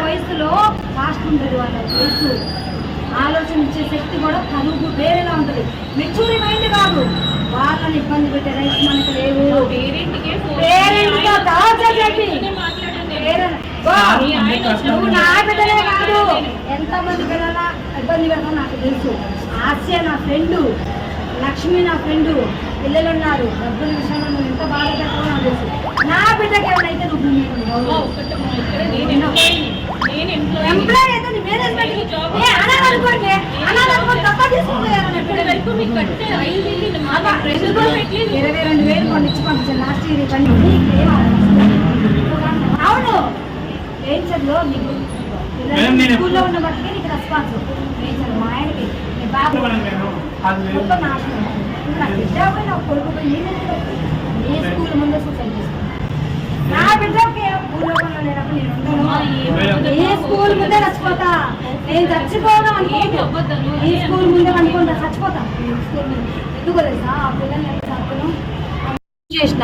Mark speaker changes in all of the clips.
Speaker 1: వయసులో ఫాస్ట్ ఉంటుంది వాళ్ళ వయసు, ఆలోచించే శక్తి కూడా కలుగు వేరేలా ఉంటుంది. మెచ్యూరి మైండ్ కాదు, వాళ్ళని ఇబ్బంది పెట్టే రైట్స్ మనకు లేవు. నువ్వు నా బిడ్డలే కాదు, ఎంతమంది పిల్లల ఇబ్బంది పెడతావు నాకు తెలుసు. ఆస్య నా ఫ్రెండు, లక్ష్మి నా ఫ్రెండు, పిల్లలు ఉన్నారు. డబ్బుల విషయంలో నువ్వు ఎంత బాధపడతావో నాకు తెలుసు. నా బిడ్డకి ఎవరైతే నువ్వు ఎంప్లాయ్ అయితే మేనేజ్మెంట్ అనాలనుకోండి, అనాలనుకోండి తప్ప తీసుకుపోయారు. 22,000 కొన్ని ఇచ్చి పంపించాను లాస్ట్ ఇయర్. అవును నేచర్లో నీకు స్కూల్లో ఉన్న బట్టికే నీకు రెస్పాన్స్. నేచర్ మా ఆయనకి నీ బాబు మొత్తం నాశనం. నా బిడ్డ పోయి నా కొడుకు పోయి నీ స్కూల్ ముందే సూసైడ్ చేసుకున్నాను. నా బిడ్డకి భూలోకంలో లేనప్పుడు నేను ఉండను. ఏ స్కూల్ ముందే చచ్చిపోతా, నేను చచ్చిపోను అనుకుంటా. ఈ స్కూల్ ముందే అనుకుంటా చచ్చిపోతా. ఎందుకు తెలుసా ఆ పిల్లల్ని చేసిన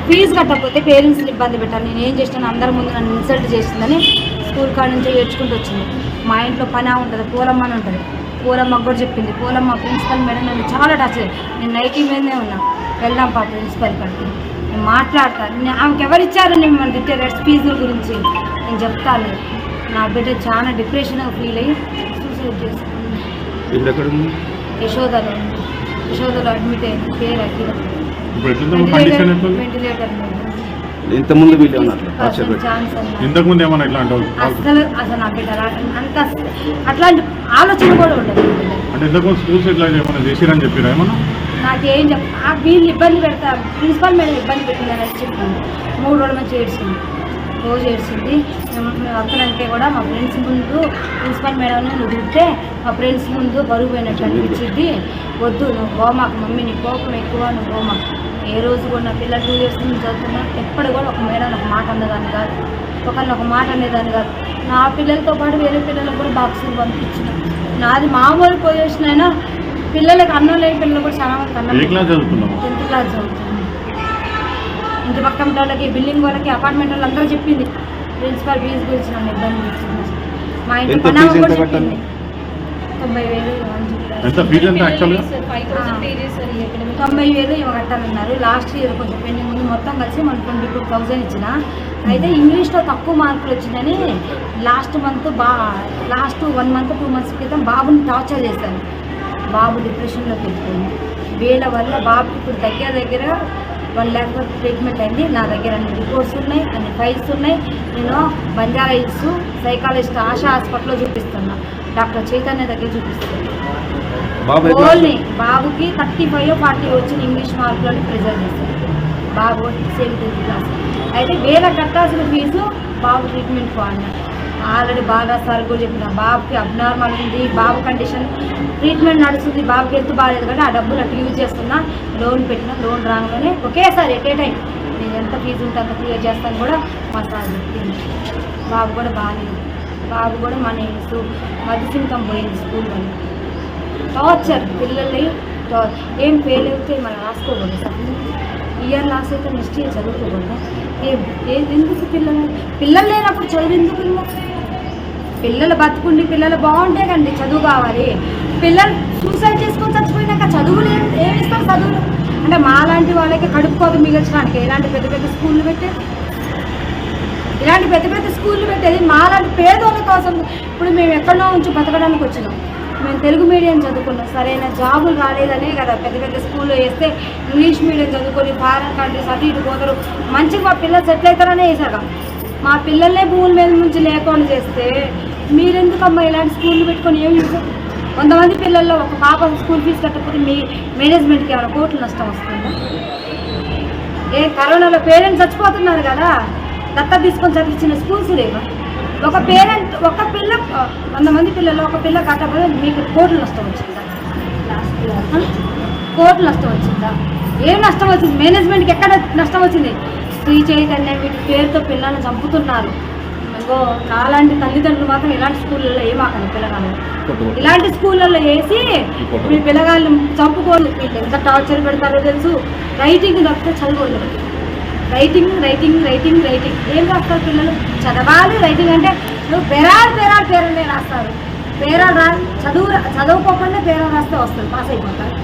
Speaker 1: ఫీజు కట్టకపోతే పేరెంట్స్ని ఇబ్బంది పెట్టాను. నేను ఏం చేసినాను, అందరి ముందు నన్ను ఇన్సల్ట్ చేసిందని స్కూల్ కాడ నుంచి ఏడ్చుకుంటూ వచ్చింది. మా ఇంట్లో పని ఉంటుంది, పూలమ్మ అని ఉంటుంది. పూలమ్మకు కూడా చెప్పింది. పూలమ్మ ప్రిన్సిపల్ మేడం నన్ను చాలా టచ్. నేను నైటీ మీదనే ఉన్నా. వెళ్దాం పా ప్రిన్సిపల్ కాడికి, నేను మాట్లాడతాను. ఆమెకు ఎవరిచ్చారు మిమ్మల్ని తిట్టే రెస్ట్ ఫీజుల గురించి నేను చెప్తాను. నా బిడ్డ చాలా డిప్రెషన్గా ఫీల్ అయ్యి సూసైడ్ చేసుకుంది. యశోదలో అడ్మిట్ అయింది. పేరు అఖిల.
Speaker 2: ఇంతకుముందు
Speaker 1: అసలు నా బిడ్డ అంత అట్లాంటి ఆలోచన కూడా ఉండదు. నాకేం వీళ్ళు ఇబ్బంది పెడతారు, ప్రిన్సిపల్ మేడం ఇబ్బంది పెట్టిందని చెప్పింది. 3 రోజుల నుంచి ఏడ్చింది, రోజు ఏడ్చింది. అక్కడంటే కూడా మా ఫ్రెండ్స్ ముందు ప్రిన్సిపల్ మేడం నువ్వు తింటే మా ఫ్రెండ్స్ ముందు బరువు పోయినట్టు అనిపించింది. వద్దు నువ్వు పోమాకు మమ్మీ, నీ కోపం ఎక్కువ, నువ్వు పోమాకు. ఏ రోజు కూడా నా పిల్లలు 2 years నుంచి చదువుతున్నా ఎప్పుడు కూడా ఒక మేడం ఒక మాట అనేదాన్ని కాదు, ఒకరిని ఒక మాట అనేదాన్ని కాదు. నా పిల్లలతో పాటు వేరే పిల్లలకు కూడా బాక్సులు పంపించిన. నాది మామూలు పొజిషన్ అయినా పిల్లలకి అన్నం లేని పిల్లలు కూడా చాలా మంది అన్నం. 10th క్లాస్ చదువుతుంది. ఇంటి పక్కన వాళ్ళకి, బిల్డింగ్ వాళ్ళకి, అపార్ట్మెంట్ వాళ్ళు అందరూ చెప్పింది ప్రిన్సిపల్ ఫీజు గురించి నన్ను ఇబ్బంది పెట్టింది. మా ఇంటి పని కూడా చెప్పింది. 90,000 ఇవి కట్టాలన్నారు. లాస్ట్ ఇయర్ కొంచెం పెండింగ్ ముందు మొత్తం కలిసి మనం 22,000 ఇచ్చిన. అయితే ఇంగ్లీష్లో తక్కువ మార్కులు వచ్చిందని లాస్ట్ 1 month 2 months క్రితం బాబుని టార్చర్ చేశాను. బాబు డిప్రెషన్లోకి వెళ్ళిపోయింది. వీళ్ళ వల్ల బాబుకి ఇప్పుడు దగ్గర 1 lakh వరకు ట్రీట్మెంట్ అయింది. నా దగ్గర అన్ని రిపోర్ట్స్ ఉన్నాయి, అన్ని ఫైల్స్ ఉన్నాయి. నేను బంజారా హిల్స్ సైకాలజిస్ట్ ఆశా హాస్పిటల్లో చూపిస్తున్నా, డాక్టర్ చైతన్య దగ్గర చూపిస్తున్నాను. ఓన్లీ బాబుకి 35 40 వచ్చిన ఇంగ్లీష్ మార్కులని ప్రిజర్వ్ చేస్తారు. బాబు 7th క్లాస్. అయితే 1000 కట్టాల్సిన ఫీజు బాబు ట్రీట్మెంట్ అన్నా. ఆల్రెడీ బాగా సార్ కూడా చెప్పిన బాబుకి అబ్నార్మల్ ఉంది, బాబు కండిషన్ ట్రీట్మెంట్ నడుస్తుంది, బాబుకి హెల్త్ బాగాలేదు కానీ ఆ డబ్బులు అటు యూజ్ చేస్తున్నా. లోన్ పెట్టిన, లోన్ రాగానే ఒకేసారి ఎట్ ఏ టైం నేను ఎంత ఫీజు ఉంటే అంత క్లియర్ చేస్తాను కూడా మా సార్ చెప్పింది. బాబు కూడా బాగాలేదు. బాబు కూడా మన మధ్యసింకం పోయింది స్కూల్లో. టార్చర్ పిల్లల్ని ఏం ఫెయిల్ అయితే మనం రాసుకోకూడదు సార్. ఇయర్ లాస్ అయితే నెక్స్ట్ ఇయర్ చదువుకోకూడదు. ఎందుకు పిల్లలు లేనప్పుడు చదువు ఎందుకు? పిల్లలు బతుకుండి పిల్లలు బాగుంటే కండి చదువు కావాలి. పిల్లలు సూసైడ్ చేసుకొని చచ్చిపోయినాక చదువులు ఏమిస్తారు? చదువులు అంటే మాలాంటి వాళ్ళకి కడుపుకోదు మిగల్చడానికి ఇలాంటి పెద్ద పెద్ద స్కూళ్ళు పెట్టేది. ఇలాంటి పెద్ద పెద్ద స్కూళ్ళు పెట్టేది మాలాంటి పేదోళ్ళ కోసం. ఇప్పుడు మేము ఎక్కడో ఉంచి బతకడానికి వచ్చినాం. మేము తెలుగు మీడియం చదువుకున్నాం, సరైన జాబులు రాలేదనే కదా పెద్ద పెద్ద స్కూల్లో వేస్తే ఇంగ్లీష్ మీడియం చదువుకొని ఫారెన్ కంట్రీస్ అటు ఇటు పోతారు, మంచిగా మా పిల్లలు సెటిల్ అవుతారనే వేసాక మా పిల్లల్నే భూముల మీద నుంచి లేకుండా చేస్తే మీరెందుకమ్మా ఇలాంటి స్కూళ్ళు పెట్టుకొని ఏం చూసారు? కొంతమంది పిల్లల్లో ఒక పాప స్కూల్ ఫీజు కట్టకపోతే మీ మేనేజ్మెంట్కి ఏమైనా కోట్లు నష్టం వస్తుందా? కరోనాలో పేరెంట్స్ చచ్చిపోతున్నారు కదా, దత్త తీసుకొని చదివించిన స్కూల్స్ లేవా? ఒక పిల్ల 100 మంది పిల్లలు ఒక పిల్ల కట్టకపోతే మీకు కోట్లు నష్టం వచ్చిందా? కోట్లు నష్టం వచ్చిందా? ఏం నష్టం వచ్చింది? మేనేజ్మెంట్కి ఎక్కడ నష్టం వచ్చింది? శ్రీ చైతన్య వీటి పేరుతో పిల్లల్ని చంపుతున్నారు. ఇంకో నాలాంటి తల్లిదండ్రులు మాత్రం ఇలాంటి స్కూళ్ళల్లో ఏమాకండి పిల్లగాళ్ళు. ఇలాంటి స్కూళ్ళల్లో వేసి మీ పిల్లగాళ్ళు చంపుకోరు. వీళ్ళు ఎంత టార్చర్ పెడతారో తెలుసు. రైటింగ్ తప్పితే చదువుకోలేదు. రైటింగ్ ఏం రాస్తారు పిల్లలు? చదవాలి. రైటింగ్ అంటే నువ్వు పేరాలు రాస్తారు. చదువుకోకుండా పేరాలు రాస్తే వస్తుంది, పాస్ అయిపోతారు.